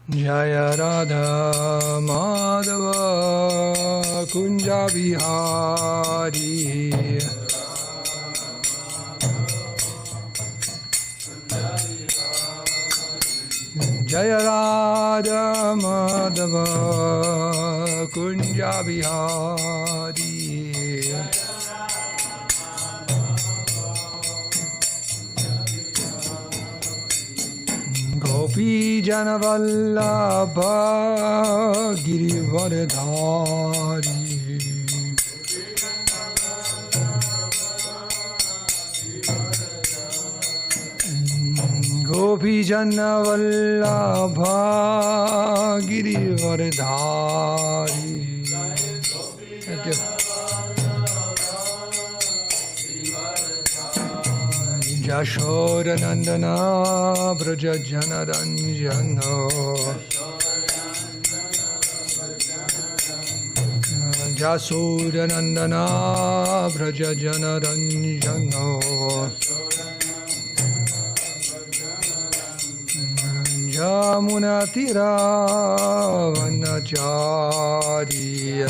Jaya Radha Madhava Kunja Vihari Jaya Radha Madhava Kunja Vihari Gopi Janavallabha Girivardhari Gopi Janavallabha Girivardhari. Thank you. Yashoda Nandana Braja Janaranjana Yashoda Nandana Braja Janaranjana Yamuna Tira Vanachariya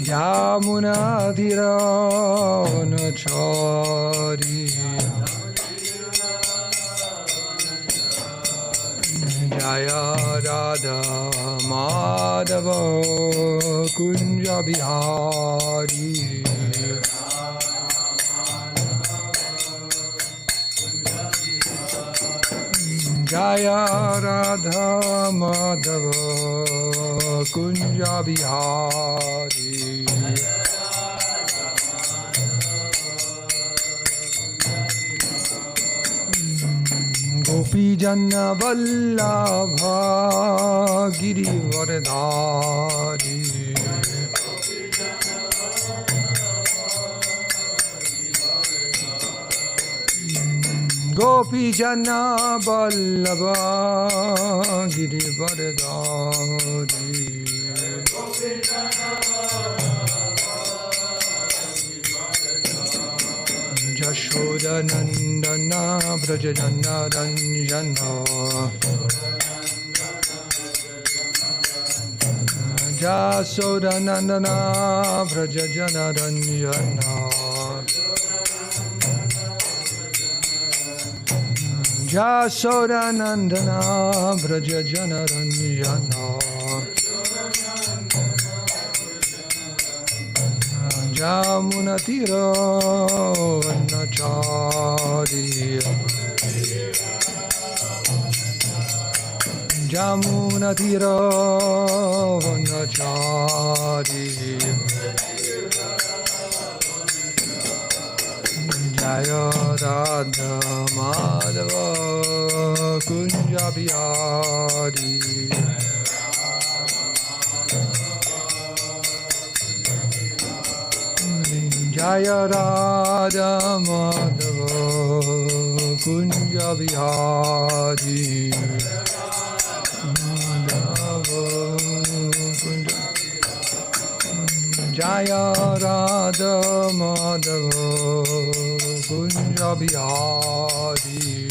Yamuna Tira Vanachariya Jaya Radha Madhava Kunja Bihari Jaya Radha Madhava Kunja Bihari Gopi Janna Vallabha Girivardhari Gopi Janna Vallabha Girivardhari Yashoda Nandana Braja Janaranjana Yashoda Nandana Braja Janaranjana Yashoda Nandana Braja Janaranjana Yamuna Tira Vanachariya Yamuna Tira Vanachariya Jaya Radha Madhava Kunja Bihari Jaya Radha Madhava Kunja Bihari Jaya Radha Madhava Kunja Bihari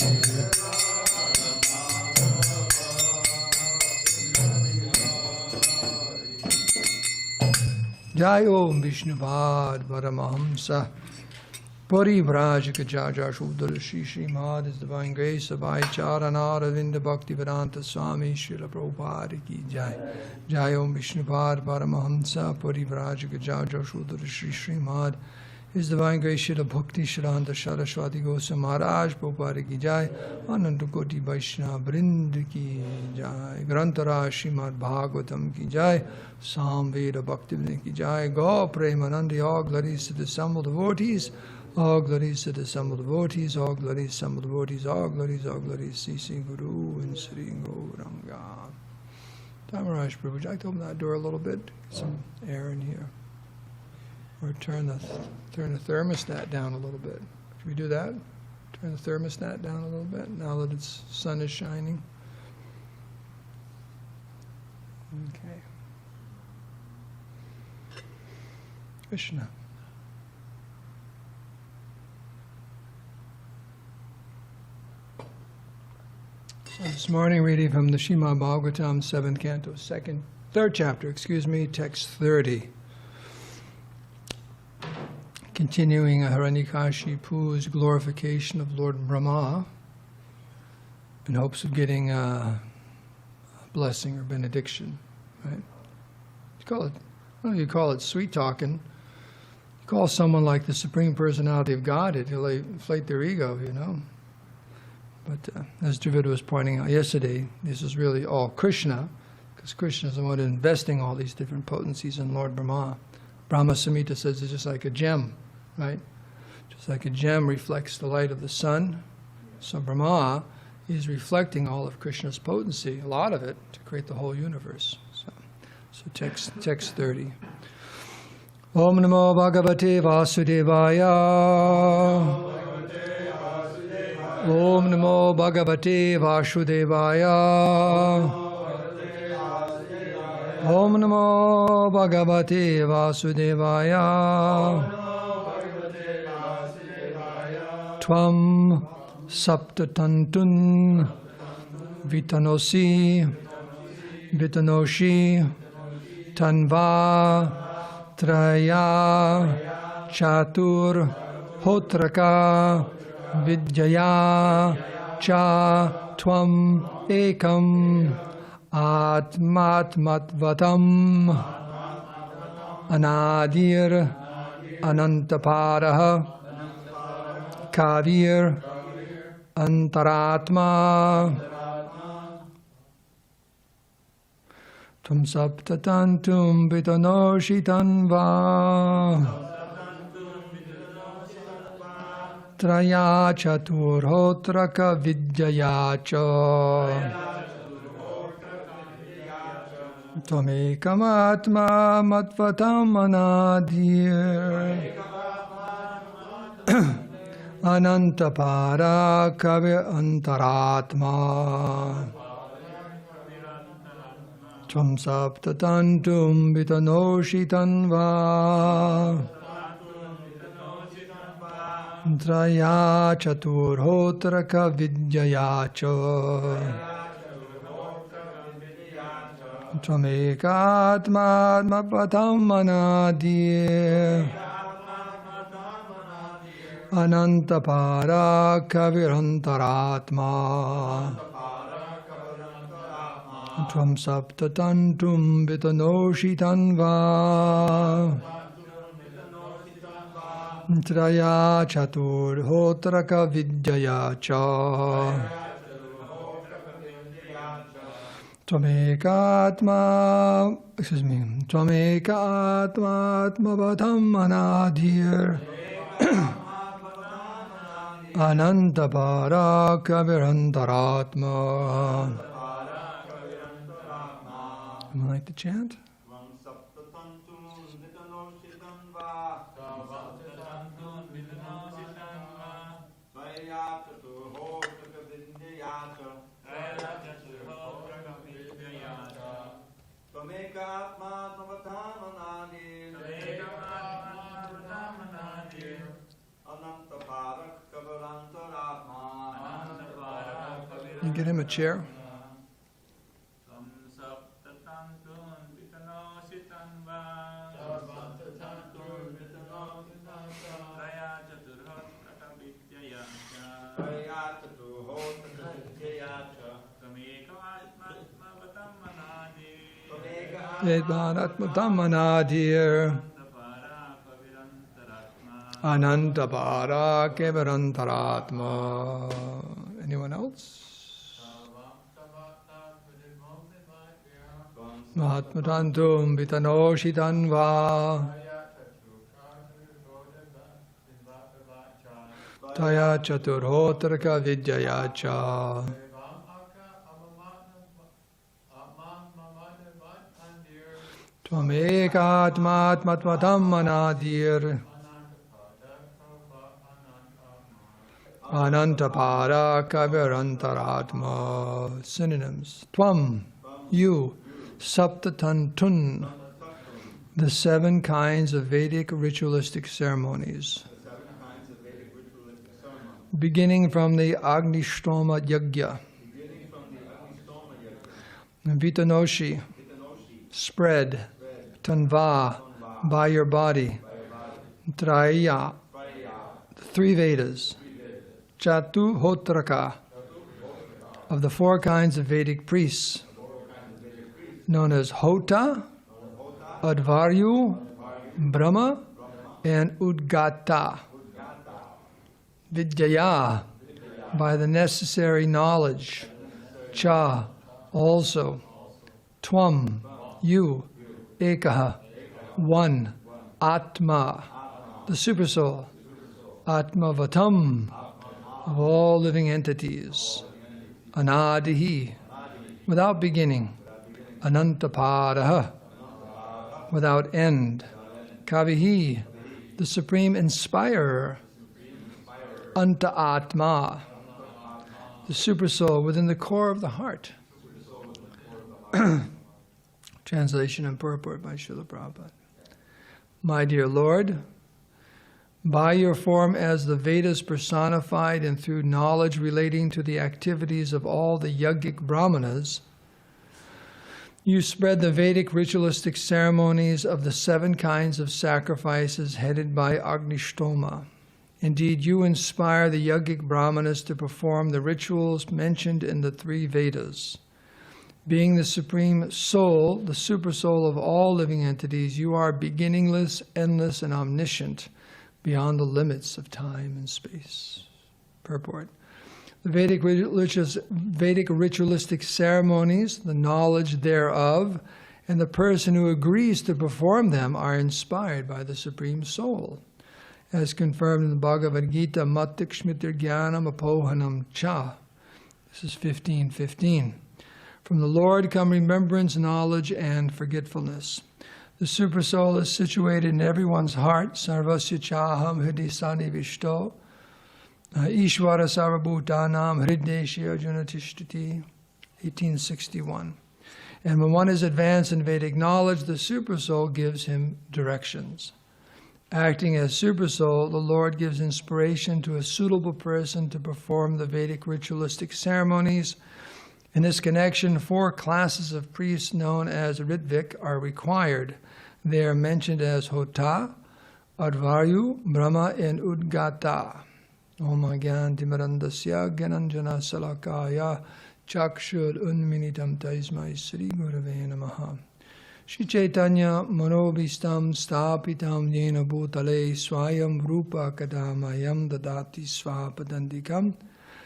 Jai Om Vishnupad Paramahamsa Parivrajaka Jaja Shudra Shri Srimad His Divine Grace of Charanaravinda Bhakti Vedanta Swami Srila Prabhupada Ki Jai Jai Om Vishnupad Paramahamsa Parivrajaka Jaja Shudra Shri Srimad His Divine Grace Srila Bhakti Shranta Saraswati Goswami Maharaj Prabhupada Ki Jai Ananta Koti Vaishnava Vrinda Ki Jai Grantara Srimad Bhagavatam Ki Jai Sam Veda Bhakti Ki Jai Go Premanandi all glories to the assembled devotees all glories to the assembled devotees all glories assembled devotees all glories Sisi Guru and Sri Gauranga Dharmaraj Prabhu, would you like to open that door a little bit? Get some air in here. Or turn the thermostat down a little bit. Should we do that? Turn the thermostat down a little bit now that the sun is shining. Okay. Krishna. This morning, reading from the Srimad Bhagavatam, 7th canto, 3rd chapter, text 30. Continuing Hiranyakashipu's glorification of Lord Brahma in hopes of getting a blessing or benediction, right? You call it sweet talking. You call someone like the Supreme Personality of Godhead, he'll inflate their ego, you know. But as Dravida was pointing out yesterday, this is really all Krishna, because Krishna is the one investing all these different potencies in Lord Brahma. Brahma Samhita says it's just like a gem, right? Just like a gem reflects the light of the sun. So Brahma is reflecting all of Krishna's potency, a lot of it, to create the whole universe. So text 30. Om Namo Bhagavate Vasudevaya. Om Namo Bhagavate Vasudevaya. Om Namo Bhagavate Vasudevaya. Tvam saptatantun vitanosi vitanoshi tanva traya chatur hotraka vidyaya cha tvam ekam atmatmatvatam anadir anantaparaha kavir antaratma tvam saptatantum vitanoshitanva traya chaturhotraka vidyaya cha tvamekamatma matvatam anadir anantapara kavi antaratma tvam saptatantum vitanoshitanva traya chaturhotraka vidyaya cha tvamekatma matvatam anadir anantapara kavirantaratma tvam saptatantum vitanoshitanva traya chaturhotraka vidyaya cha tvamekatma atmavatam anadir anantapara kavirantaratma. Would you like to chant? You get him a chair. Atmanadir Anantapara Kevarantaratma. Anyone else? Mahatmatantum Vitanoshitanva Taya Chaturhotraka Vidyaya cha Tvamekatmatmatvatam anadir Anantapara Kavirantaratma. Synonyms. Tvam, you. Saptatantun, the 7 kinds of Vedic ritualistic ceremonies. Beginning from the Agnishtoma Yajna, Vitanoshi, spread. Tanva, by your body. Traya, the three Vedas. Chatu Hotraka, of the four kinds of Vedic priests, known as Hota, Advaryu, Brahma, and Udgata. Vidyaya, by the necessary knowledge. Cha, also. Tvam, you. Ekaha, one. Atma, the Supersoul. Atmavatam, of all living entities. Anadihi, without beginning. Anantapadaha, without end. Kavihi, the Supreme Inspirer. Anta Atma, the Supersoul within the core of the heart. Translation and purport by Srila Prabhupada. My dear Lord, by your form as the Vedas personified and through knowledge relating to the activities of all the yogic brahmanas, you spread the Vedic ritualistic ceremonies of the 7 kinds of sacrifices headed by Agnishtoma. Indeed, you inspire the yogic brahmanas to perform the rituals mentioned in the 3 Vedas. Being the Supreme Soul, the Supersoul of all living entities, you are beginningless, endless, and omniscient, beyond the limits of time and space. Purport. The Vedic ritualistic ceremonies, the knowledge thereof, and the person who agrees to perform them are inspired by the Supreme Soul. As confirmed in the Bhagavad Gita, Mattik Shmitir Jnanam Apohanam Cha. This is 15:15. From the Lord come remembrance, knowledge, and forgetfulness. The Supersoul is situated in everyone's heart. Sarvasya cāhaṁ hṛdi sanniviṣṭaḥ. īśvaraḥ sarva-bhūtānāṁ hṛd-deśe rjuna tiṣṭhati. 1861. And when one is advanced in Vedic knowledge, the Supersoul gives him directions. Acting as Supersoul, the Lord gives inspiration to a suitable person to perform the Vedic ritualistic ceremonies. In this connection, 4 classes of priests known as Ritvik are required. They are mentioned as Hota, Advaryu, Brahma, and Udgata. Om Gyantimirandasya Gyananjana Salakaya Chakshur Unminitam Taismai Sri Gurave Namaha. Shri Chaitanya Manobhistam Stapitam Yena Bhutale Swayam Rupa Kadamayam Dadati Swapadandikam.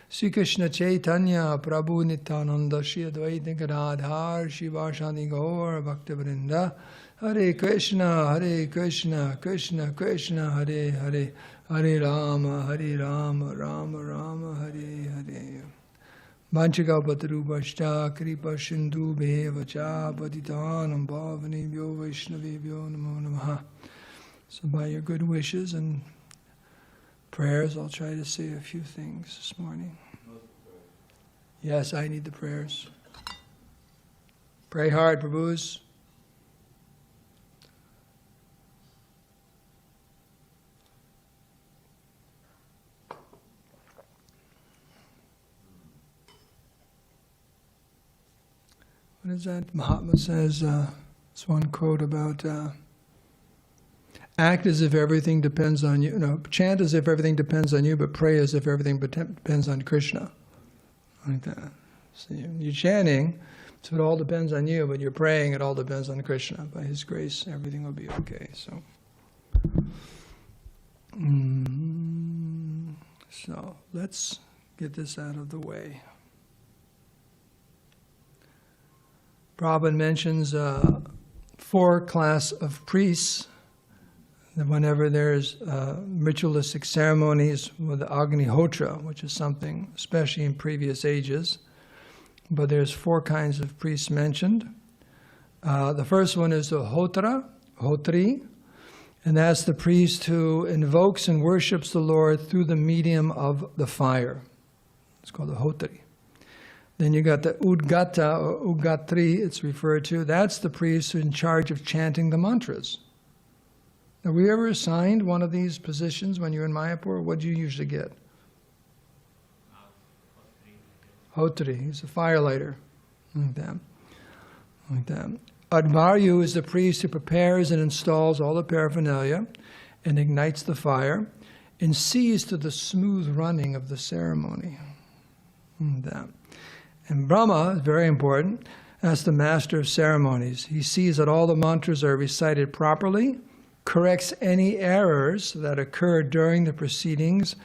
Sri Krishna Chaitanya Prabhu Nityananda Shri Advaita Gadadhar Shivashani Gaur Bhaktivinoda Hare Krishna Krishna Krishna Hare Hare Hare Rama Rama Rama Hare Hare. Vanchakapatarupaśta kripa sindhu bhevacha patitanam pavanebhyo vaishnavebhyo namo namaha. So by your good wishes and prayers, I'll try to say a few things this morning. Yes, I need the prayers. Pray hard, Prabhus. What is that? Mahatma says, it's one quote about, act as if everything depends on you. No, chant as if everything depends on you, but pray as if everything depends on Krishna. Like that. So you're chanting, so it all depends on you, but you're praying, it all depends on Krishna. By His grace, everything will be okay. So, so let's get this out of the way. Prabhupada mentions 4 class of priests. That whenever there's ritualistic ceremonies with the Agnihotra, which is something especially in previous ages, but there's 4 kinds of priests mentioned. The first one is the Hotri, and that's the priest who invokes and worships the Lord through the medium of the fire. It's called the Hotri. Then you got the Udgata, or Ugatri, it's referred to. That's the priest who's in charge of chanting the mantras. Now, were you ever assigned one of these positions when you were in Mayapur? What do you usually get? Hotri, he's a firelighter. Like that. like that. Advaryu is the priest who prepares and installs all the paraphernalia and ignites the fire and sees to the smooth running of the ceremony. And Brahma is very important. That's the master of ceremonies. He sees that all the mantras are recited properly, corrects any errors that occur during the proceedings,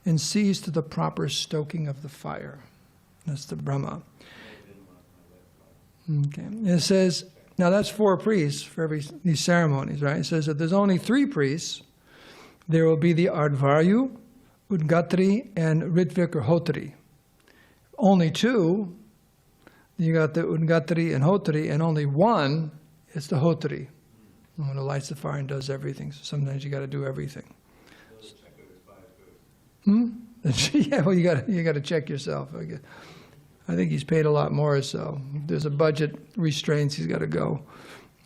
and sees to the proper stoking of the fire. That's the Brahma. Okay. And it says, now that's 4 priests for these ceremonies, right? It says that there's only 3 priests. There will be the Advaryu, Udgatri, and Ritvik or Hotri. Only 2, you got the Udgatri and Hotri, and only 1 is the Hotri, who lights the fire and does everything. So sometimes you got to do everything. Yeah, well, you got to check yourself. I think he's paid a lot more, so if there's a budget restraints, he's got to go.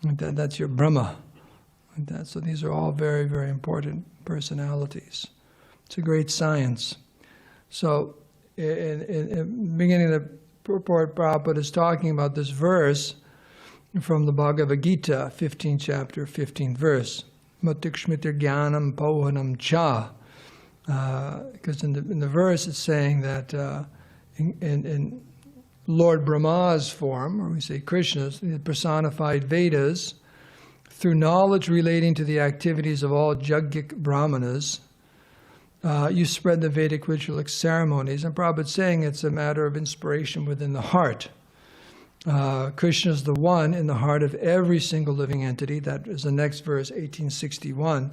That's your Brahma. So these are all very, very important personalities. It's a great science. So in the beginning of the purport, Prabhupada is talking about this verse from the Bhagavad Gita, 15th chapter, 15th verse. Matikshmitir jnanam pohanam cha. Because in the verse it's saying that in Lord Brahma's form, or we say Krishna's, the personified Vedas, through knowledge relating to the activities of all Jaggic Brahmanas, you spread the Vedic ritualistic ceremonies. And Prabhupada's saying it's a matter of inspiration within the heart. Krishna is the one in the heart of every single living entity. That is the next verse, 1861.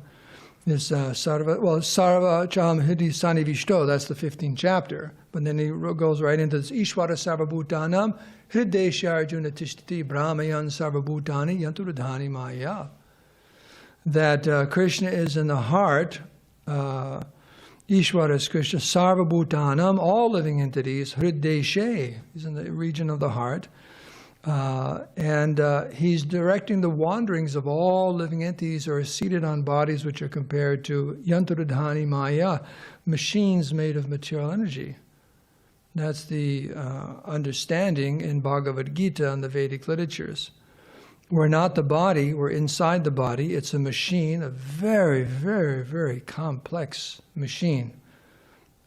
This sarva cāhaṁ hṛdi sanniviṣṭaḥ, that's the 15th chapter. But then he goes right into this īśvaraḥ sarva-bhūtānāṁ hṛd-deśe rjuna tiṣṭhati brahmayan sarva-bhūtāni yanturdhani maya. That Krishna is in the heart, Īśvaraḥ is Krishna, sarva-bhūtānāṁ, all living entities, hṛd-deśe, he's in the region of the heart. And he's directing the wanderings of all living entities who are seated on bodies which are compared to yanturdhani maya, machines made of material energy. That's the understanding in Bhagavad Gita and the Vedic literatures. We're not the body, we're inside the body. It's a machine, a very, very, very complex machine.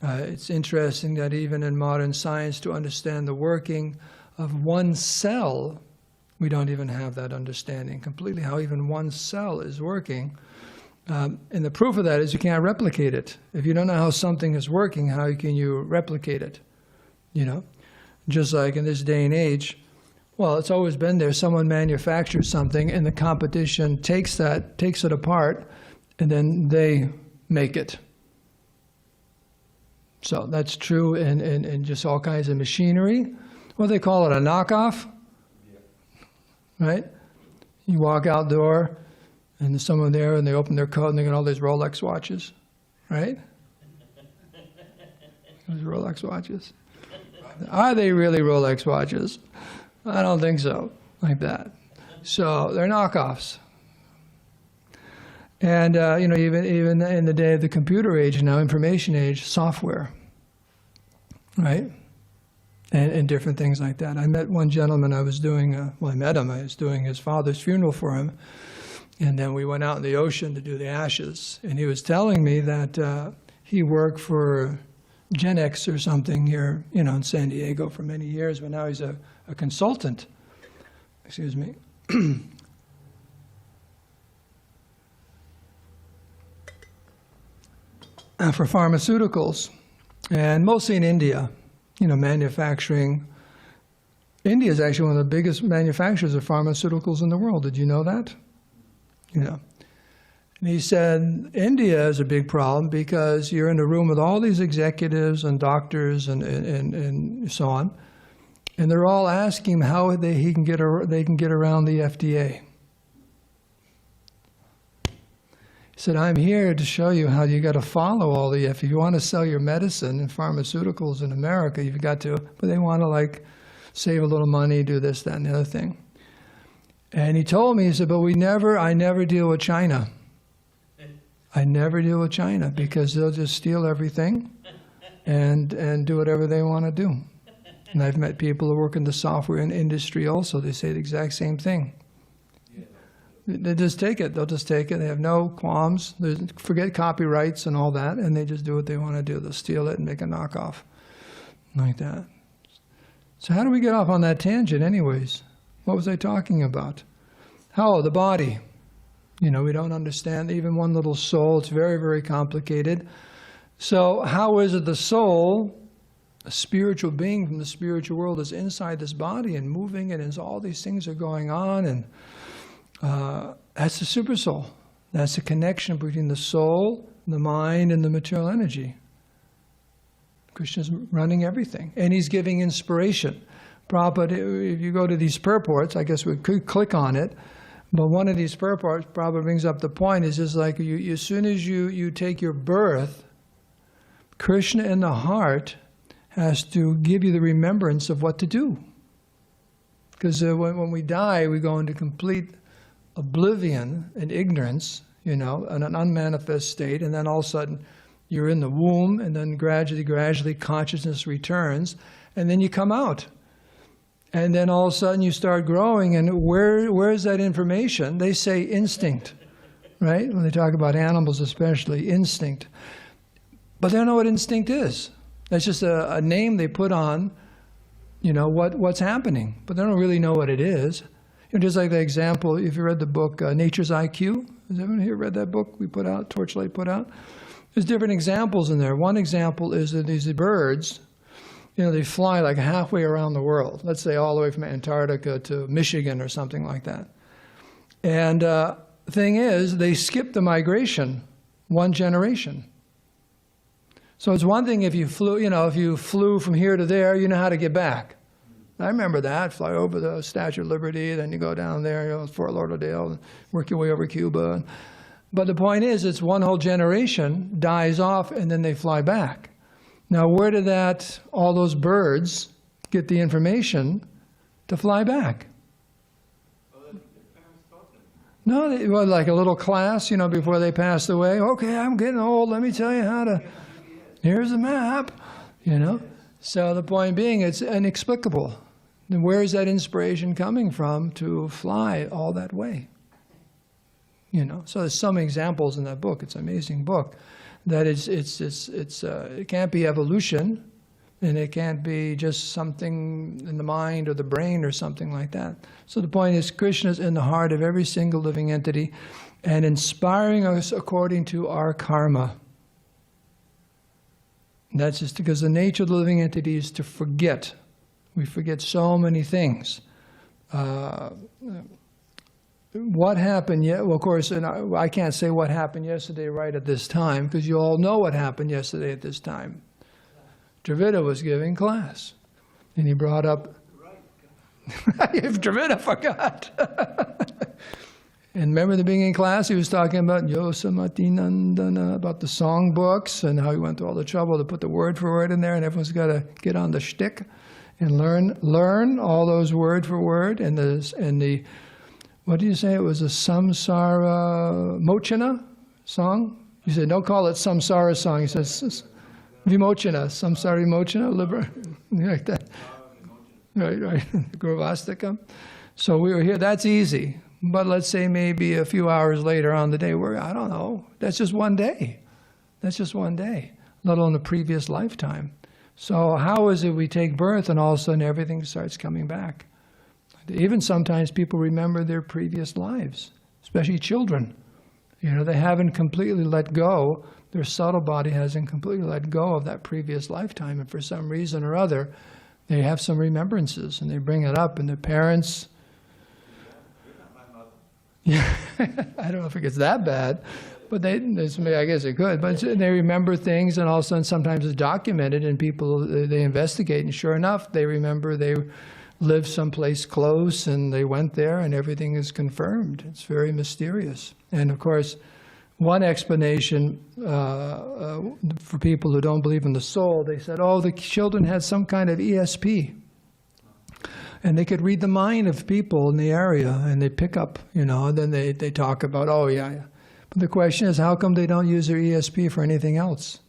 It's interesting that even in modern science, to understand the working of one cell, we don't even have that understanding completely, how even one cell is working. And the proof of that is you can't replicate it. If you don't know how something is working, how can you replicate it? You know, just like in this day and age, well, it's always been there. Someone manufactures something and the competition takes it apart, and then they make it. So that's true in just all kinds of machinery. What do they call it, a knockoff? Right? You walk outdoor and there's someone there and they open their coat and they got all these Rolex watches, right? Those Rolex watches. Are they really Rolex watches? I don't think so, like that. So they're knockoffs. And you know, even in the day of the computer age now, information age, software, right? And different things like that. I met one gentleman, I was doing, well, I met him, I was doing his father's funeral for him, and then we went out in the ocean to do the ashes, and he was telling me that he worked for Gen X or something here, you know, in San Diego for many years, but now he's a consultant, excuse me. For pharmaceuticals, and mostly in India. You know, manufacturing. India is actually one of the biggest manufacturers of pharmaceuticals in the world. Did you know that? You know. And he said, India is a big problem because you're in a room with all these executives and doctors and so on, and they're all asking him how they can get around the FDA. He said, I'm here to show you how you got to follow all the, if you want to sell your medicine and pharmaceuticals in America, you've got to, but they want to like save a little money, do this, that, and the other thing. And he told me, he said, but I never deal with China. I never deal with China because they'll just steal everything and do whatever they want to do. And I've met people who work in the software industry also. They say the exact same thing. They just take it. They'll just take it. They have no qualms. They forget copyrights and all that, and they just do what they want to do. They'll steal it and make a knockoff like that. So how do we get off on that tangent anyways? What was I talking about? How? The body. You know, we don't understand even one little soul. It's very, very complicated. So how is it the soul, a spiritual being from the spiritual world, is inside this body and moving it, and all these things are going on, and that's the Supersoul. That's the connection between the soul, the mind, and the material energy. Krishna's running everything, and he's giving inspiration. Prabhupada, if you go to these purports, I guess we could click on it, but one of these purports, Prabhupada brings up the point, is just like as soon as you take your birth, Krishna in the heart has to give you the remembrance of what to do. Because when we die, we go into complete oblivion and ignorance, you know, in an unmanifest state, and then all of a sudden you're in the womb, and then gradually consciousness returns, and then you come out. And then all of a sudden you start growing, and where is that information? They say instinct, right? When they talk about animals especially, instinct. But they don't know what instinct is. That's just a name they put on, you know, what's happening. But they don't really know what it is. You know, just like the example, if you read the book Nature's IQ, has anyone here read that book we put out, Torchlight put out? There's different examples in there. One example is that these birds, you know, they fly like halfway around the world. Let's say all the way from Antarctica to Michigan or something like that. And the thing is, they skip the migration one generation. So it's one thing if you flew, you know, if you flew from here to there, you know how to get back. I remember that. Fly over the Statue of Liberty, then you go down there, you know, Fort Lauderdale, and work your way over Cuba. But the point is, it's one whole generation dies off, and then they fly back. Now, where did all those birds get the information to fly back? No, it was like a little class, you know, before they passed away. Okay, I'm getting old. Let me tell you how to. Here's a map, you know. So the point being, it's inexplicable. And where is that inspiration coming from to fly all that way? You know. So there's some examples in that book. It's an amazing book. That it can't be evolution, and it can't be just something in the mind or the brain or something like that. So the point is, Krishna's in the heart of every single living entity and inspiring us according to our karma. And that's just because the nature of the living entity is to forget. We forget so many things. What happened well, of course, and I can't say what happened yesterday right at this time, because you all know what happened yesterday at this time. Dravida was giving class, and he brought up, if Dravida forgot. And remember the beginning class, he was talking about Yosamati Nandana, about the song books, and how he went through all the trouble to put the word for word in there, and everyone's got to get on the shtick and learn all those word for word, and the what do you say? It was a samsara mochana song? You said, don't call it samsara song. He says, vimochana, samsara vimochana, like that. Right, Gurvastikam. So we were here, that's easy. But let's say maybe a few hours later on the day, I don't know, that's just one day. That's just one day, let alone a previous lifetime. So how is it we take birth and all of a sudden everything starts coming back? Even sometimes people remember their previous lives, especially children. You know, they haven't completely let go, their subtle body hasn't completely let go of that previous lifetime, and for some reason or other, they have some remembrances, and they bring it up, and their parents... Yeah, I don't know if it gets that bad, but I guess it could. But they remember things, and all of a sudden sometimes it's documented, and people, they investigate, and sure enough, they remember they lived someplace close, and they went there, and everything is confirmed. It's very mysterious. And of course, one explanation for people who don't believe in the soul, they said, oh, the children had some kind of ESP. And they could read the mind of people in the area, and they pick up, you know, and then they talk about, oh, yeah. But the question is, how come they don't use their ESP for anything else?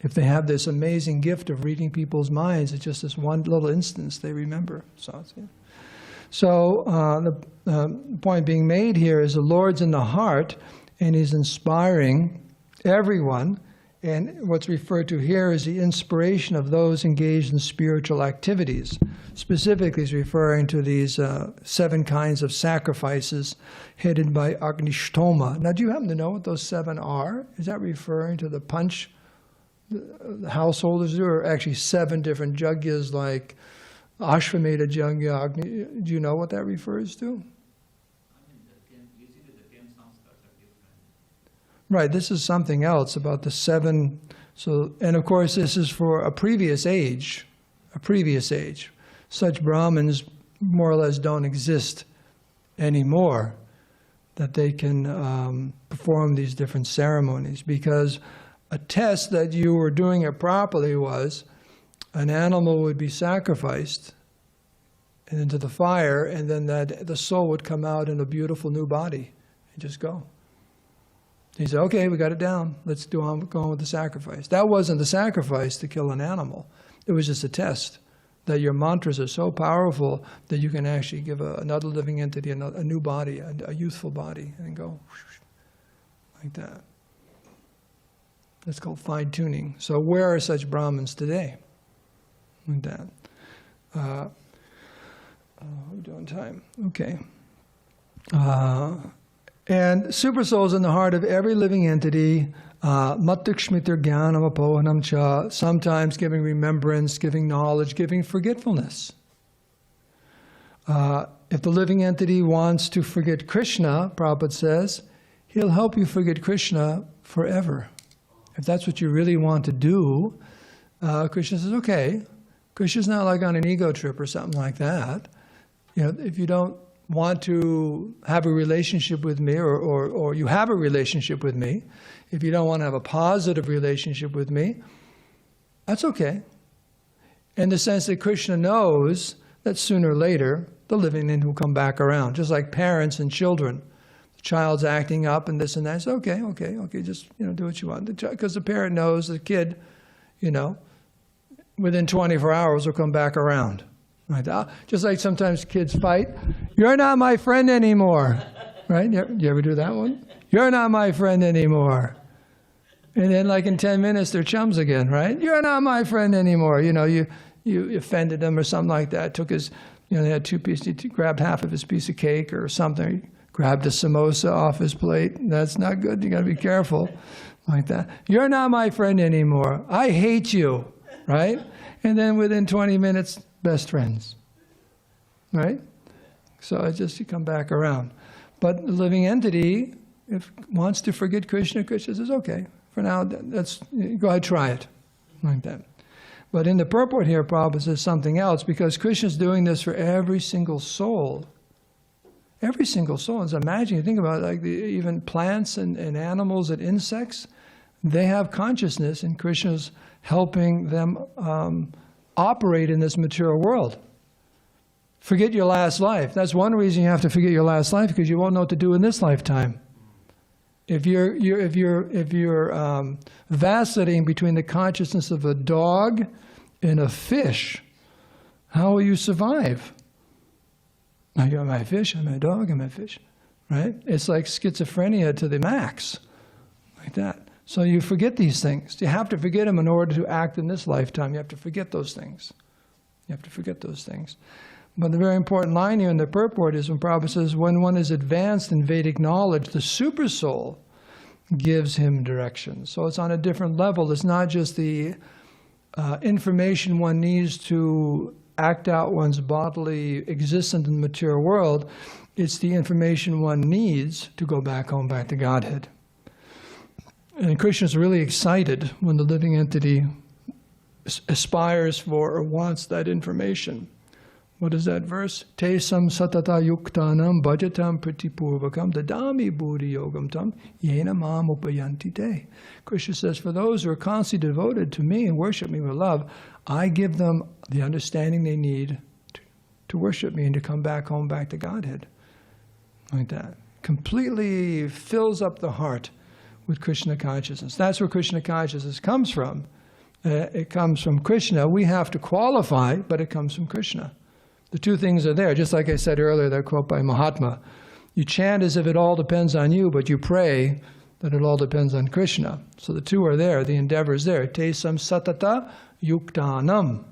If they have this amazing gift of reading people's minds, it's just this one little instance they remember. So the point being made here is the Lord's in the heart, and He's inspiring everyone. And what's referred to here is the inspiration of those engaged in spiritual activities. Specifically, he's referring to these 7 kinds of sacrifices headed by Agnishtoma. Now, do you happen to know what those 7 are? Is that referring to the punch the householders do, or actually 7 different yagyas like Ashvamedha yagya, Agni? Do you know what that refers to? Right, this is something else about the 7. So, and of course, this is for a previous age. Such Brahmins more or less don't exist anymore, that they can perform these different ceremonies. Because a test that you were doing it properly was an animal would be sacrificed into the fire, and then the soul would come out in a beautiful new body and just go. He said, okay, we got it down. Let's go on with the sacrifice. That wasn't the sacrifice to kill an animal. It was just a test that your mantras are so powerful that you can actually give another living entity a new body, a youthful body, and go like that. That's called fine-tuning. So where are such Brahmins today? Like that. We're doing time. Okay. And Supersoul is in the heart of every living entity, mattukshmitir jnanam apohanam cha, sometimes giving remembrance, giving knowledge, giving forgetfulness. If the living entity wants to forget Krishna, Prabhupada says, he'll help you forget Krishna forever. If that's what you really want to do, Krishna says, okay. Krishna's not like on an ego trip or something like that. You know, if you don't want to have a relationship with me, or you have a relationship with me, if you don't want to have a positive relationship with me, that's okay. In the sense that Krishna knows that sooner or later the living entity will come back around, just like parents and children. The child's acting up and this and that. It's okay, just do what you want. Because the parent knows the kid, within 24 hours will come back around. Right? Just like sometimes kids fight, you're not my friend anymore. Right? You ever do that one? You're not my friend anymore. And then like in 10 minutes they're chums again, right? You're not my friend anymore. You offended him or something like that. Took his, they had 2 pieces, he grabbed half of his piece of cake or something, grabbed a samosa off his plate. That's not good. You got to be careful like that. You're not my friend anymore. I hate you, right? And then within 20 minutes, best friends, right? So it's just you come back around. But the living entity, if wants to forget Krishna, Krishna says, okay, for now, go ahead, try it, like that. But in the purport here, Prabhupada says something else, because Krishna's doing this for every single soul. Every single soul. And so imagine, you think about it, like even plants and animals and insects, they have consciousness, and Krishna's helping them operate in this material world. Forget your last life. That's one reason you have to forget your last life, because you won't know what to do in this lifetime. If you're vacillating between the consciousness of a dog and a fish, how will you survive? Am I a fish? Am I a dog? Am I a fish? Right? It's like schizophrenia to the max, like that. So you forget these things. You have to forget them in order to act in this lifetime. You have to forget those things. You have to forget those things. But the very important line here in the purport is when Prabhupada says, when one is advanced in Vedic knowledge, the Supersoul gives him direction. So it's on a different level. It's not just the information one needs to act out one's bodily existence in the material world. It's the information one needs to go back home, back to Godhead. And Krishna's really excited when the living entity aspires for or wants that information. What is that verse? Tesam satata yuktanam bhajatam pratipurvakam dadami buddhi yogam tam yena mam upayanti te. Krishna says, for those who are constantly devoted to me and worship me with love, I give them the understanding they need to worship me and to come back home, back to Godhead. Like that. Completely fills up the heart with Krishna consciousness. That's where Krishna consciousness comes from. It comes from Krishna. We have to qualify, but it comes from Krishna. The two things are there. Just like I said earlier, that quote by Mahatma. You chant as if it all depends on you, but you pray that it all depends on Krishna. So the two are there. The endeavor is there. Tesam satata yuktanam.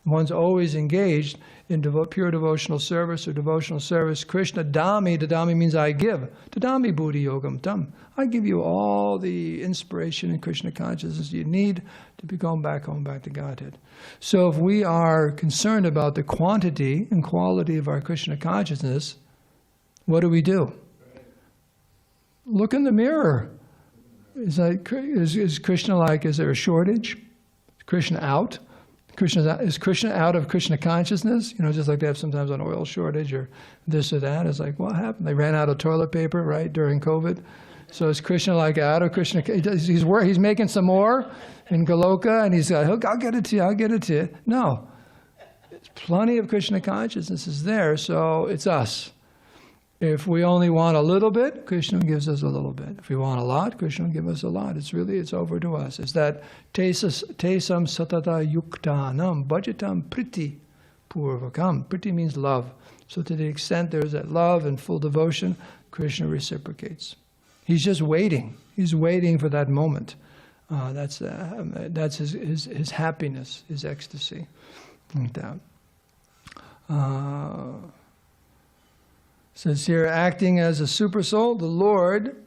One's always engaged in pure devotional service or devotional service. Krishna dami, dadami means I give. Dadami buddhi yogam tam. I give you all the inspiration and Krishna consciousness you need to be going back home, back to Godhead. So if we are concerned about the quantity and quality of our Krishna consciousness, what do? Look in the mirror. Is Krishna like, is there a shortage? Is Krishna out? Is Krishna out of Krishna consciousness? You know, just like they have sometimes an oil shortage or this or that. It's like, what happened? They ran out of toilet paper, right, during COVID. So is Krishna like out of Krishna? He's making some more in Goloka, and he's like, I'll get it to you, I'll get it to you. No. Plenty of Krishna consciousness is there, so it's us. If we only want a little bit, Krishna gives us a little bit. If we want a lot, Krishna will give us a lot. It's over to us. It's that tesam satata yuktanam bhajatam priti purvakam. Priti means love. So to the extent there's that love and full devotion, Krishna reciprocates. He's just waiting. He's waiting for that moment. That's his happiness, his ecstasy. Like that. Says here, acting as a supersoul, the Lord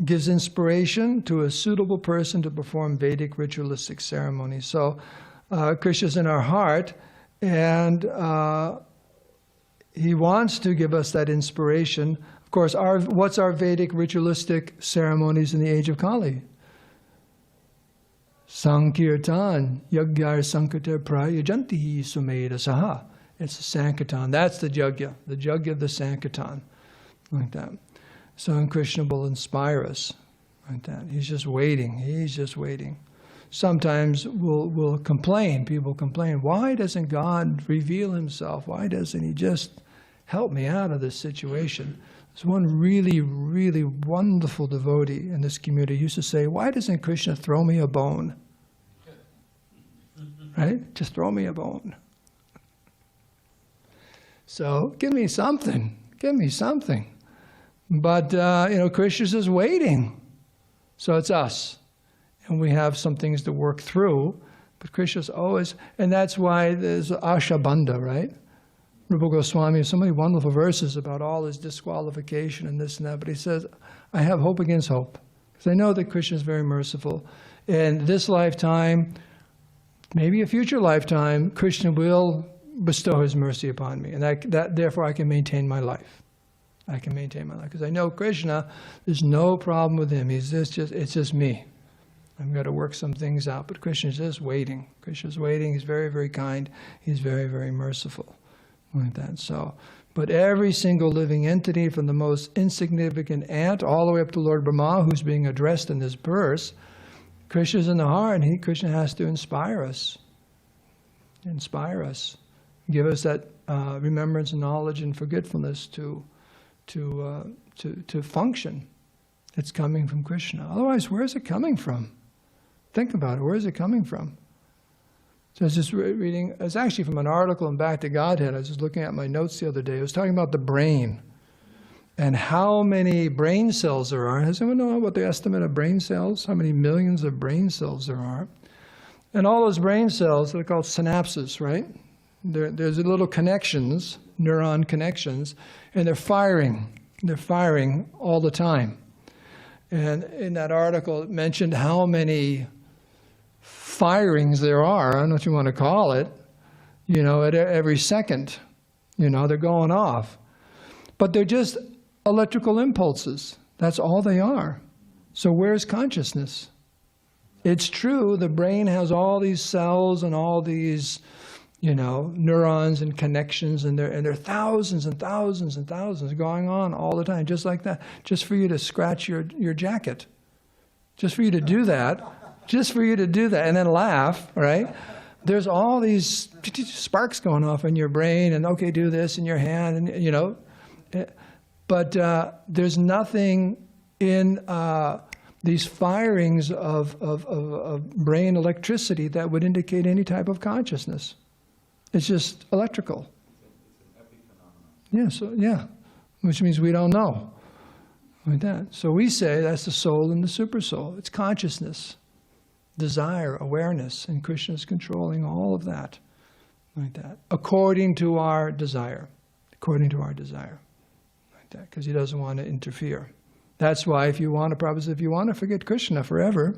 gives inspiration to a suitable person to perform Vedic ritualistic ceremonies. So Krishna's in our heart, and he wants to give us that inspiration. Of course, what's our Vedic ritualistic ceremonies in the age of Kali? Sankirtan, Yagyar Sankirtar Prayajanti Sumeda Saha. It's the Sankirtan. That's the Yajna of the Sankirtan. Like that. So and Krishna will inspire us. Like that. He's just waiting. He's just waiting. Sometimes we'll complain. People complain. Why doesn't God reveal himself? Why doesn't he just help me out of this situation? There's one really, really wonderful devotee in this community who used to say, why doesn't Krishna throw me a bone? Right? Just throw me a bone. So give me something. Give me something. But, Krishna's just waiting. So it's us. And we have some things to work through. But Krishna's always, and that's why there's Asha Bandha, right? Rupa Goswami has so many wonderful verses about all his disqualification and this and that. But he says, I have hope against hope. Because I know that Krishna is very merciful. In this lifetime, maybe a future lifetime, Krishna will bestow his mercy upon me, and that therefore I can maintain my life. I can maintain my life because I know Krishna. There's no problem with him. It's just me. I've got to work some things out. But Krishna's just waiting. Krishna's waiting. He's very, very kind. He's very, very merciful. Like that. So, but every single living entity, from the most insignificant ant all the way up to Lord Brahma, who's being addressed in this verse, Krishna's in the heart, and Krishna has to inspire us. Inspire us. Give us that remembrance, knowledge, and forgetfulness to function. It's coming from Krishna. Otherwise, where is it coming from? Think about it. Where is it coming from? So I was just reading. It's actually from an article in Back to Godhead. I was just looking at my notes the other day. I was talking about the brain and how many brain cells there are. Does anyone know what the estimate of brain cells? How many millions of brain cells there are? And all those brain cells, they're called synapses, right? There's little connections, neuron connections, and they're firing all the time. And in that article, it mentioned how many firings there are, I don't know what you want to call it, at every second. They're going off. But they're just electrical impulses. That's all they are. So where's consciousness? It's true, the brain has all these cells and all these neurons and connections, and there are thousands and thousands and thousands going on all the time, just like that. Just for you to scratch your jacket. Just for you to do that. Just for you to do that and then laugh, right? There's all these sparks going off in your brain, and okay, do this in your hand, and But there's nothing in these firings of brain electricity that would indicate any type of consciousness. It's just electrical. It's an epiphenomenon. Yeah, so, yeah, which means we don't know. Like that. So we say that's the soul and the supersoul. It's consciousness, desire, awareness, and Krishna is controlling all of that. Like that. According to our desire. According to our desire. Like that. Because he doesn't want to interfere. That's why if you want to, Prabhupada said, if you want to forget Krishna forever,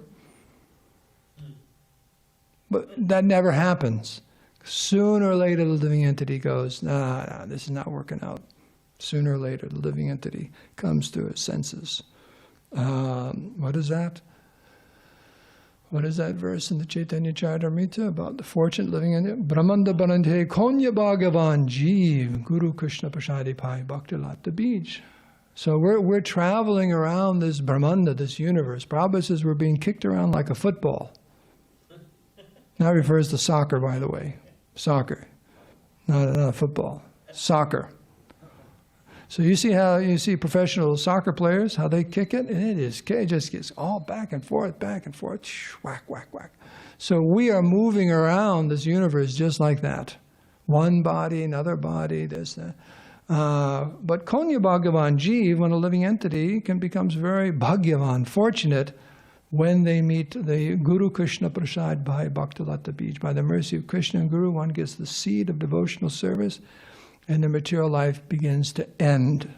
but that never happens. Sooner or later the living entity goes, nah, this is not working out. Sooner or later, the living entity comes to its senses. What is that? What is that verse in the Chaitanya Charitamrita about the fortunate living entity? Brahmanda Bharante Konya Bhagavan Jeev Guru Krishna Prasadi Pai Bhakti Latta Bij. So we're traveling around this Brahmanda, this universe. Prabhupada says we're being kicked around like a football. That refers to soccer, by the way. Soccer. Not football. Soccer. So you see how you see professional soccer players, how they kick it? And it just gets all back and forth, whack, whack, whack. So we are moving around this universe just like that. One body, another body, this, that. But Konya Bhagavan Jeev, when a living entity becomes very Bhagyavan, fortunate, when they meet the Guru Krishna Prasad Bhai Bhakti Latta Bij. By the mercy of Krishna and Guru, one gets the seed of devotional service, and the material life begins to end.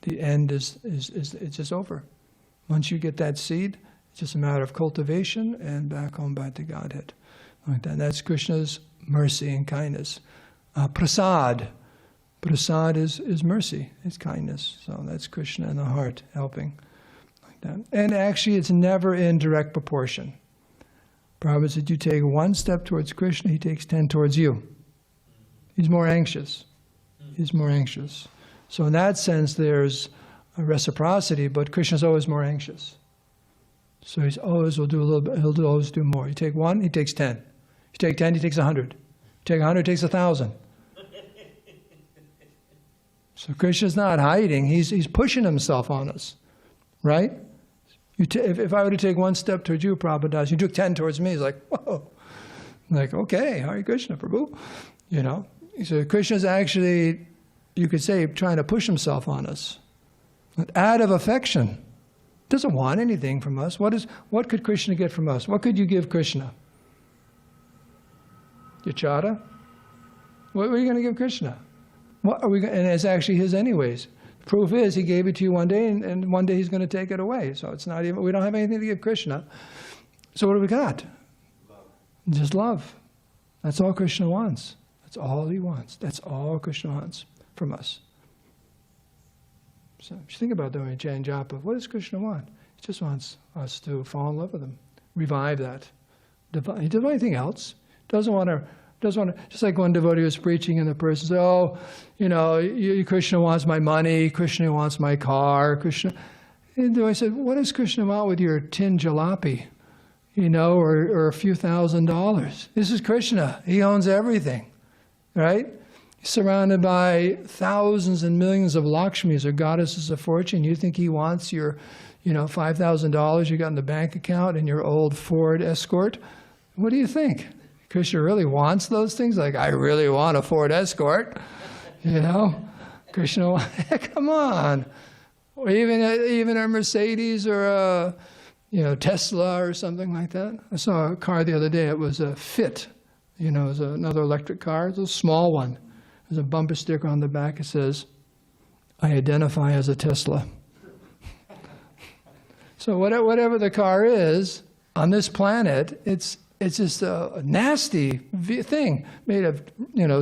The end is it's just over. Once you get that seed, it's just a matter of cultivation and back home back to Godhead. Like that. That's Krishna's mercy and kindness. Prasad. Prasad is mercy, is kindness. So that's Krishna in the heart helping. Like that. And actually it's never in direct proportion. Prabhupada said you take one step towards Krishna, he takes 10 towards you. He's more anxious. He's more anxious. So in that sense, there's a reciprocity, but Krishna's always more anxious. So he's always will do a little bit. He'll always do more. You take 1, he takes 10. You take 10, he takes 100. You take 100, he takes 1,000. So Krishna's not hiding. He's pushing himself on us, right? If I were to take 1 step towards you, Prabhupada, you took 10 towards me. He's like, whoa. I'm like, okay, Hare Krishna, Prabhu. You know. So Krishna's actually, you could say, trying to push himself on us. Out of affection. Doesn't want anything from us. What could Krishna get from us? What could you give Krishna? Yachara? What are you going to give Krishna? What are we? And it's actually his anyways. Proof is he gave it to you one day, and one day he's going to take it away. So it's not even. We don't have anything to give Krishna. So what do we got? Love. Just love. That's all Krishna wants. That's all he wants. That's all Krishna wants from us. So if you think about that when you chant japa, what does Krishna want? He just wants us to fall in love with him, revive that. He doesn't want anything else. Doesn't want to. Just like one devotee was preaching, and the person said, "Oh, you know, Krishna wants my money. Krishna wants my car. Krishna." And I said, "What does Krishna want with your tin jalopy? You know, or a few $1,000s? This is Krishna. He owns everything, right? He's surrounded by thousands and millions of Lakshmis, or goddesses of fortune. You think he wants your, $5,000 you got in the bank account and your old Ford Escort? What do you think? Krishna really wants those things? Like, I really want a Ford Escort, Krishna, come on. Or even a Mercedes or a, Tesla or something like that. I saw a car the other day. It was a Fit. It was another electric car. It's a small one. There's a bumper sticker on the back. It says, I identify as a Tesla. So whatever the car is, on this planet, it's just a nasty thing made of,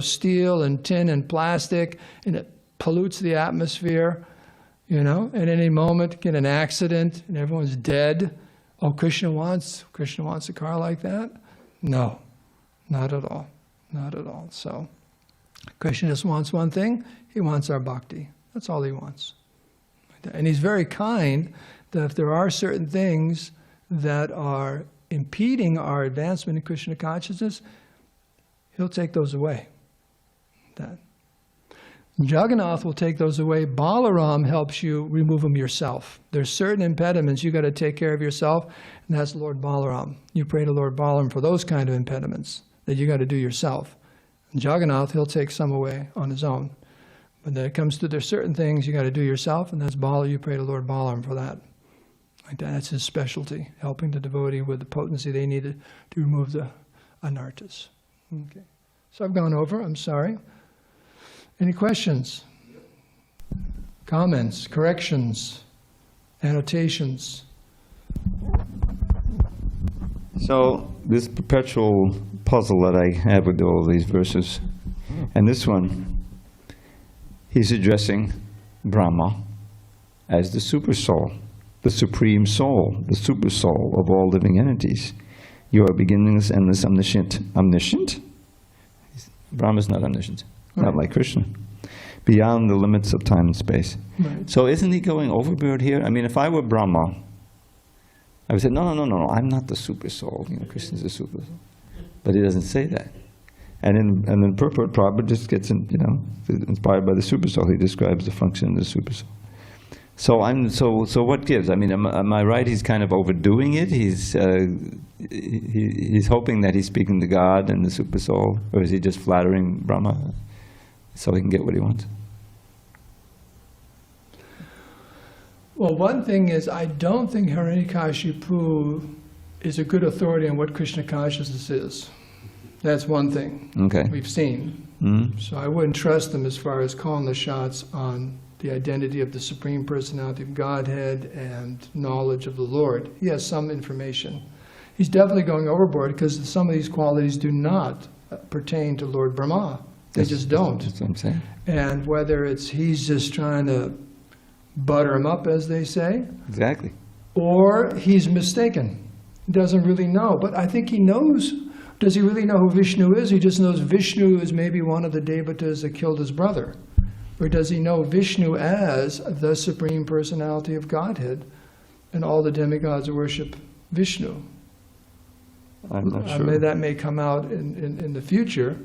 steel and tin and plastic, and it pollutes the atmosphere, At any moment, get an accident and everyone's dead. Oh, Krishna wants a car like that? No, not at all, not at all. So Krishna just wants one thing. He wants our bhakti. That's all he wants. And he's very kind that if there are certain things that are impeding our advancement in Krishna consciousness, he'll take those away. Jagannath will take those away. Balaram helps you remove them yourself. There's certain impediments you got to take care of yourself, and that's Lord Balaram. You pray to Lord Balaram for those kind of impediments that you got to do yourself. And Jagannath, he'll take some away on his own. But then it comes to there's certain things you got to do yourself, and that's Bala. You pray to Lord Balaram for that. Like that's his specialty, helping the devotee with the potency they needed to remove the anarthas. Okay. So I've gone over. I'm sorry. Any questions, comments, corrections, annotations? So this perpetual puzzle that I have with all these verses, and this one, he's addressing Brahma as the Supersoul, the Supreme Soul, the Supersoul of all living entities. You are beginningless, endless, omniscient. Omniscient? Brahma's not omniscient. Not like Krishna, beyond the limits of time and space. Right. So isn't he going overboard here? I mean, if I were Brahma, I would say, no, I'm not the super soul. You know, Krishna's the super soul. But he doesn't say that. And then purport Prabhupada just gets inspired by the super soul. He describes the function of the super soul. So what gives? I mean, am I right? He's kind of overdoing it. He's hoping that he's speaking to God and the super soul, or is he just flattering Brahma so he can get what he wants? Well, one thing is, I don't think Hiranyakashipu is a good authority on what Krishna consciousness is. That's one thing we've seen. Mm-hmm. So I wouldn't trust them as far as calling the shots on the identity of the Supreme Personality of Godhead and knowledge of the Lord. He has some information. He's definitely going overboard because some of these qualities do not pertain to Lord Brahma. They just don't. That's what I'm saying. And whether it's he's just trying to butter him up, as they say, Exactly. or he's mistaken. He doesn't really know. But I think he knows. Does he really know who Vishnu is? He just knows Vishnu is maybe one of the devatas that killed his brother. Or does he know Vishnu as the Supreme Personality of Godhead and all the demigods worship Vishnu? I'm not sure. That may come out in the future.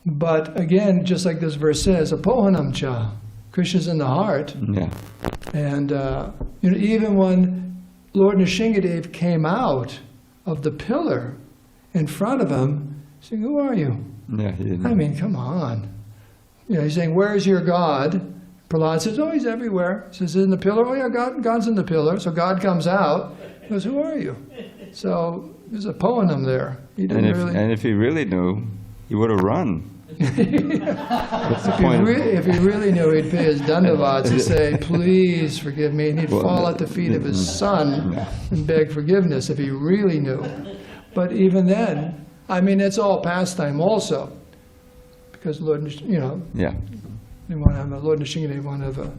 But again, just like this verse says, apohanam cha, Krishna's in the heart. Yeah. And even when Lord Nrsingadev came out of the pillar in front of him, saying, "Who are you?" Yeah, he didn't. I mean, come on. He's saying, "Where's your God?" Prahlad says, "Oh, he's everywhere." He says, "In the pillar?" "Oh, yeah, God's in the pillar." So God comes out. He goes, "Who are you?" So there's a poem there. He didn't and if he really knew, he would have run. What's the point? If he really knew, he'd pay his dandavats and say, "Please forgive me," and he'd fall at the feet of his son and beg forgiveness if he really knew. But even then, I mean, it's all pastime also. Because Lord, Yeah. they want to have Lord Nrsingadev want to have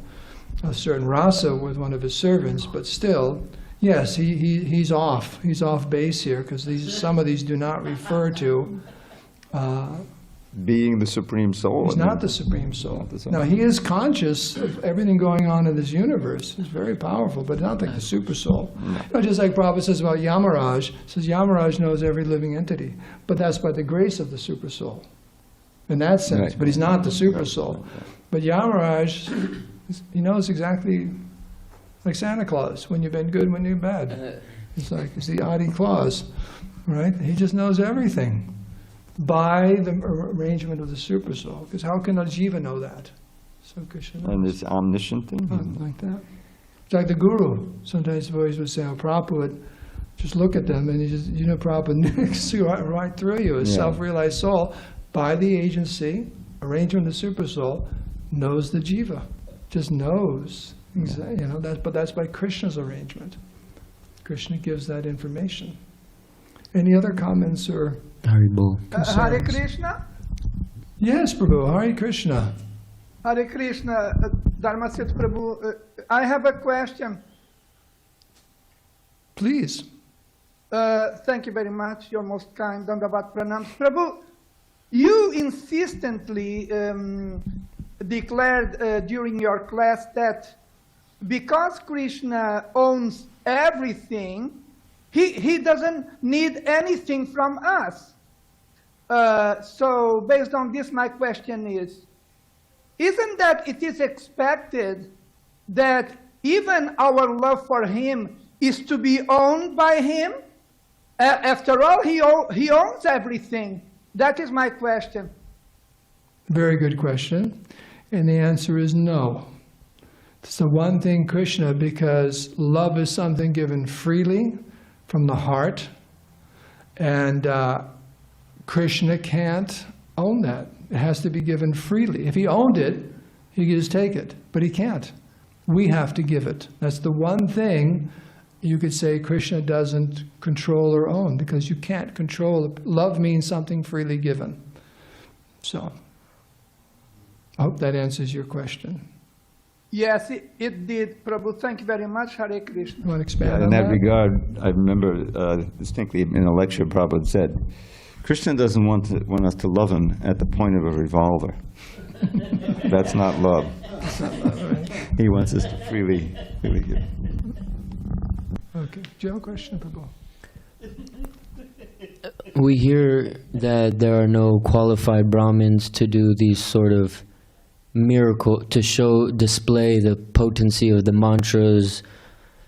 a certain rasa with one of his servants, but still, yes, he's off. He's off base here because some of these do not refer to Being the Supreme Soul. he's not the Supreme Soul. Not the Soul. Now, he is conscious of everything going on in this universe. He's very powerful, but not like the Super Soul. Just like Prabhupada says about Yamaraj, says Yamaraj knows every living entity, but that's by the grace of the Super Soul. In that sense, Right. but he's not the Super Soul. But Yamaraj, he knows exactly like Santa Claus, when you've been good, when you're bad. It's the Adi Claus, right? He just knows everything by the arrangement of the Super Soul. Because how can a jiva know that? So Krishna knows. And this omniscient thing. Like that. It's like the Guru. Sometimes the boys would say, "Oh, Prabhupada would just look at them," and he just, Prabhupada see right through you, a self-realized soul. By the agency, arrangement of the Super Soul, knows the jiva. Just knows. But that's by Krishna's arrangement. Krishna gives that information. Any other comments or Haribol. concerns? Hare Krishna. Yes, Prabhu. Hare Krishna. Hare Krishna, Dharmasetu Prabhu. I have a question. Please. Thank you very much. You're most kind. Dandavat Pranams. Prabhu, you insistently declared during your class that because Krishna owns everything, he doesn't need anything from us. So based on this, my question is, isn't that it is expected that even our love for him is to be owned by him? After all, he owns everything. That is my question. Very good question. And the answer is no. It's the one thing Krishna, because love is something given freely from the heart, and Krishna can't own that. It has to be given freely. If he owned it, he could just take it, but he can't. We have to give it. That's the one thing you could say Krishna doesn't control or own, because you can't control it. Love means something freely given. So, I hope that answers your question. Yes, it did, Prabhu. Thank you very much. Hare Krishna. You want to expand on In that? that regard, I remember distinctly in a lecture Prabhupada said, Krishna doesn't want us to love him at the point of a revolver. That's not love. That's not love, right? He wants us to freely give. Okay. Do you have a question, Prabhu? We hear that there are no qualified Brahmins to do these sort of miracle, to display the potency of the mantras,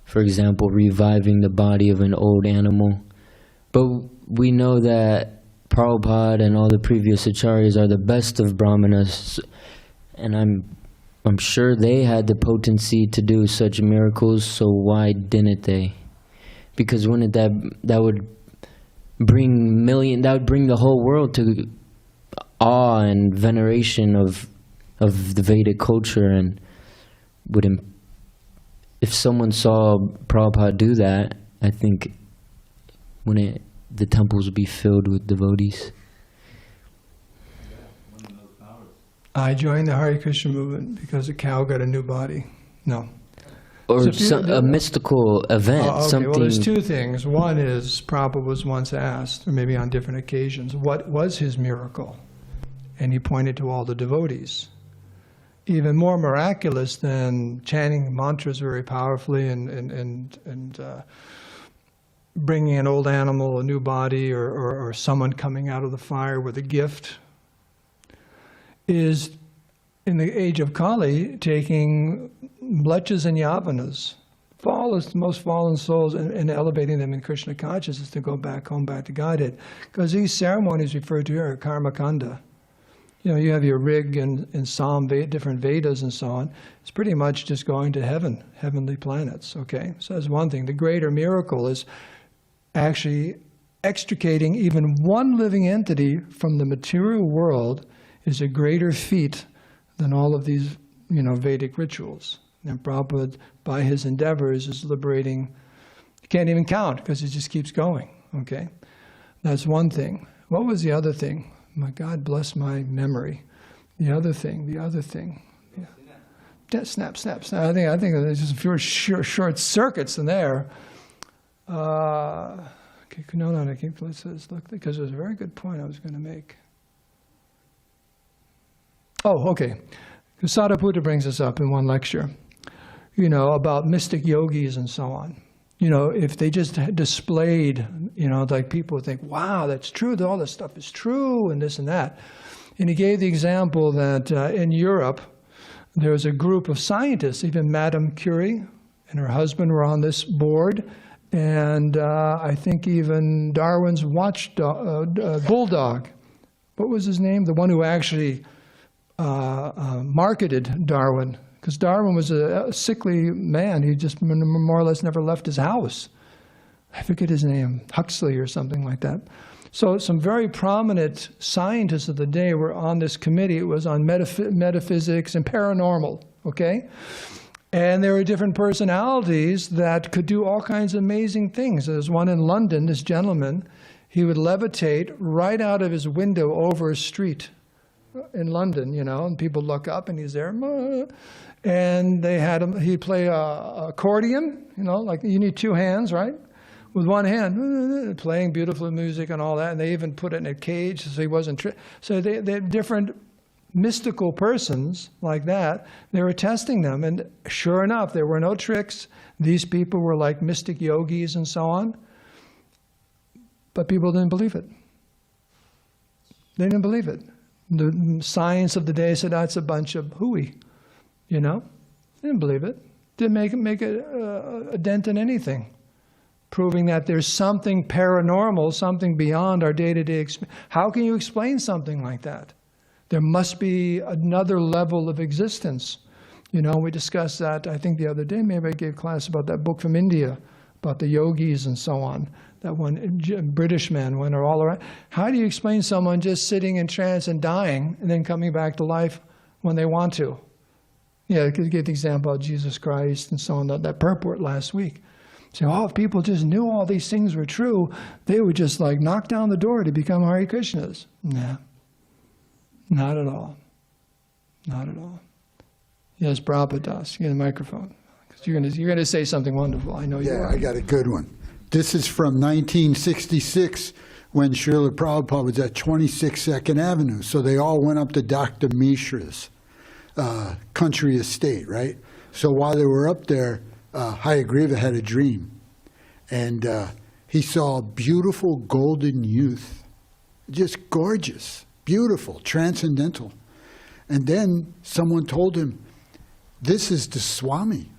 for example, reviving the body of an old animal. But we know that Prabhupada and all the previous acharyas are the best of Brahmanas, and I'm sure they had the potency to do such miracles, so why didn't they? Because wouldn't that would bring the whole world to awe and veneration of the Vedic culture, and if someone saw Prabhupada do that, I think the temples would be filled with devotees. I joined the Hare Krishna movement because a cow got a new body. No. Or So a mystical event, Okay. something. Well, there's two things. One is Prabhupada was once asked, or maybe on different occasions, what was his miracle? And he pointed to all the devotees. Even more miraculous than chanting mantras very powerfully and bringing an old animal, a new body, or someone coming out of the fire with a gift, is in the age of Kali taking mlechas and yavanas, most fallen souls, and elevating them in Krishna consciousness to go back home, back to Godhead. Because these ceremonies referred to here are karma kanda. You know, you have your rig and psalm, different Vedas and so on. It's pretty much just going to heaven, heavenly planets, okay? So that's one thing. The greater miracle is actually extricating even one living entity from the material world is a greater feat than all of these, Vedic rituals. And Prabhupada, by his endeavors, is liberating, you can't even count because it just keeps going, okay? That's one thing. What was the other thing? My God bless my memory. The other thing. Yeah. Snap. I think there's just a few short circuits in there. No, let's look, because there's a very good point I was going to make. Oh, okay. Sadhaputta brings us up in one lecture, about mystic yogis and so on. If they just displayed, like people would think, wow, that's true, all this stuff is true, and this and that. And he gave the example that in Europe, there was a group of scientists, even Madame Curie and her husband were on this board, and I think even Darwin's bulldog, what was his name? The one who actually marketed Darwin. Because Darwin was a sickly man. He just more or less never left his house. I forget his name, Huxley or something like that. So some very prominent scientists of the day were on this committee. It was on metaphysics and paranormal, okay? And there were different personalities that could do all kinds of amazing things. There's one in London, this gentleman, he would levitate right out of his window over a street in London, and people look up and he's there. And they had him, he'd play accordion, like you need two hands, right? With one hand, playing beautiful music and all that. And they even put it in a cage so he wasn't so they're different mystical persons like that. They were testing them, and sure enough, there were no tricks. These people were like mystic yogis and so on. But people didn't believe it. They didn't believe it. The science of the day said that's a bunch of hooey, you know? Didn't believe it. Didn't make a dent in anything. Proving that there's something paranormal, something beyond our day-to-day experience. How can you explain something like that? There must be another level of existence. You know, we discussed that, I think the other day, maybe I gave class about that book from India, about the yogis and so on. That one British man went all around. How do you explain someone just sitting in trance and dying and then coming back to life when they want to? Yeah, I could give the example of Jesus Christ and so on, that purport last week. So, oh, if people just knew all these things were true, they would just like knock down the door to become Hare Krishnas. Nah, not at all. Not at all. Yes, Prabhupada, you get a microphone. You're gonna say something wonderful. I know you are. Yeah, I got a good one. This is from 1966 when Srila Prabhupada was at 26 2nd Avenue. So they all went up to Dr. Mishra's country estate, right? So while they were up there, Hayagriva had a dream. And he saw a beautiful golden youth, just gorgeous, beautiful, transcendental. And then someone told him, this is the Swami.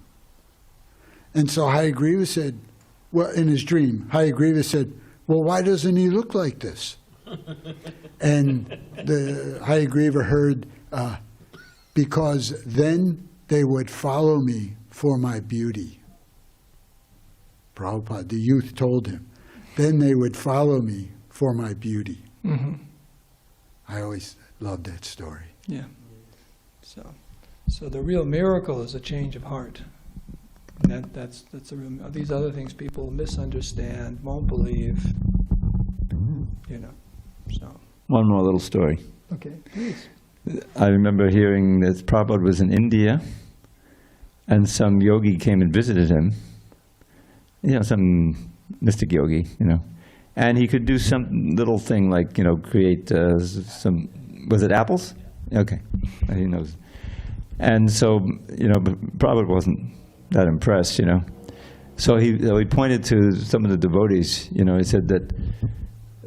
And so Hayagriva said, well, in his dream, Hayagriva said, well, why doesn't he look like this? And the Hayagriva heard, because then they would follow me for my beauty. Prabhupada, the youth told him, then they would follow me for my beauty. Mm-hmm. I always loved that story. Yeah. So the real miracle is a change of heart. And that's the real. These other things people misunderstand, won't believe. You know. So. One more little story. Okay, please. I remember hearing that Prabhupada was in India, and some yogi came and visited him. You know, some mystic yogi, you know. And he could do some little thing like, you know, create some, was it apples? Okay, he knows. And so, you know, Prabhupada wasn't that impressed, you know. So he pointed to some of the devotees, you know, he said that,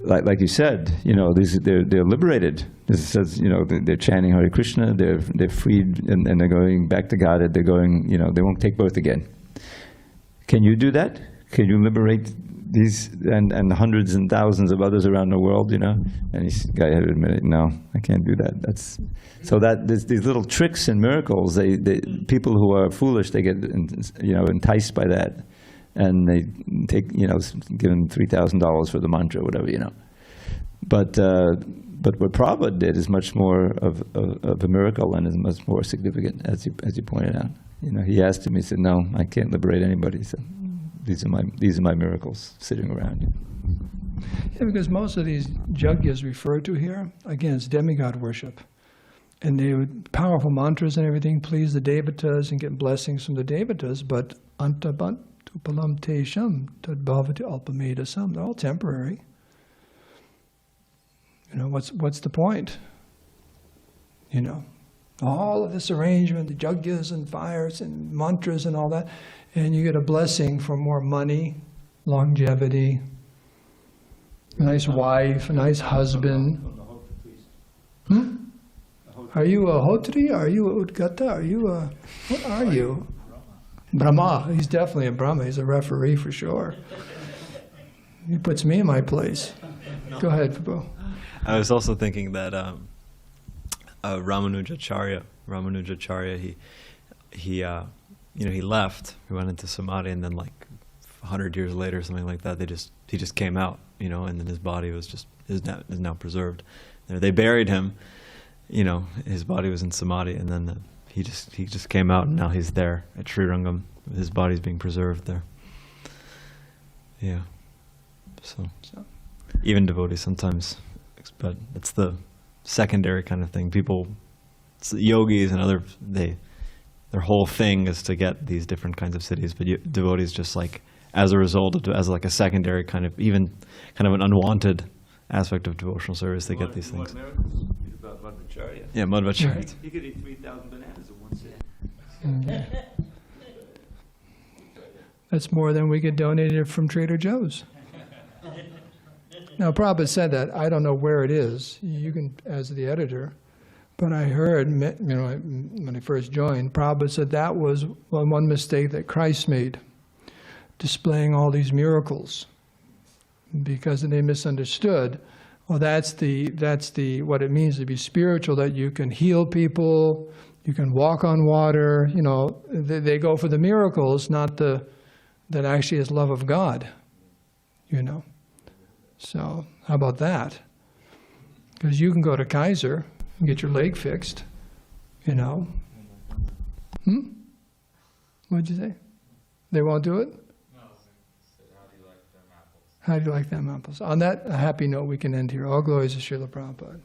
like you said, you know, they're liberated. This says, you know, they're chanting Hare Krishna, they're freed, and they're going back to Godhead, they're going, you know, they won't take birth again. Can you do that? Can you liberate these and hundreds and thousands of others around the world, you know? And this guy had to admit, no, I can't do that. So these little tricks and miracles, people who are foolish, they get, you know, enticed by that. And they take, you know, give them $3,000 for the mantra, whatever, you know. But what Prabhupada did is much more of a miracle and is much more significant, as you pointed out. You know, he asked him, he said, no, I can't liberate anybody. So these are my miracles sitting around you. Yeah, because most of these yajnas referred to here, again, it's demigod worship. And they would, powerful mantras and everything, please the devatas and get blessings from the devatas, but antabant upalam tesham tadbhavati alpamedasam, they're all temporary. You know, what's the point? You know, all of this arrangement, the yajnas and fires and mantras and all that, and you get a blessing for more money, longevity, a nice wife, a nice husband. Are you a hotri? Are you a udgata? Are you a, what are you? Brahma. He's definitely a Brahma. He's a referee for sure. He puts me in my place. Go ahead, Prabhu. I was also thinking that Ramanujacharya, he you know, he left. He went into samadhi, and then like 100 years later, something like that, he just came out, you know, and then his body was is now preserved. They buried him, you know, his body was in samadhi, and then he just came out, and now he's there at Srirangam. His body's being preserved there. Yeah. So even devotees sometimes, but it's the secondary kind of thing. People, yogis and other, their whole thing is to get these different kinds of siddhis, but devotees just like as a result of, as like a secondary kind of, even kind of an unwanted aspect of devotional service, they get these things. About Madhvacharya. Yeah, Madhvacharya. He could eat 3,000 bananas in one sitting. That's more than we get donated from Trader Joe's. Now, Prabhupada said that. I don't know where it is. You can, as the editor, but I heard, when I first joined, Prabhupada said that was one mistake that Christ made, displaying all these miracles, because they misunderstood. Well, that's what it means to be spiritual, that you can heal people, you can walk on water, they go for the miracles, not that actually is love of God, So, how about that? Because you can go to Kaiser and get your leg fixed, What'd you say? They won't do it? No, how do you like them apples? How do you like them apples? On that happy note, we can end here. All glories to Srila Prabhupada.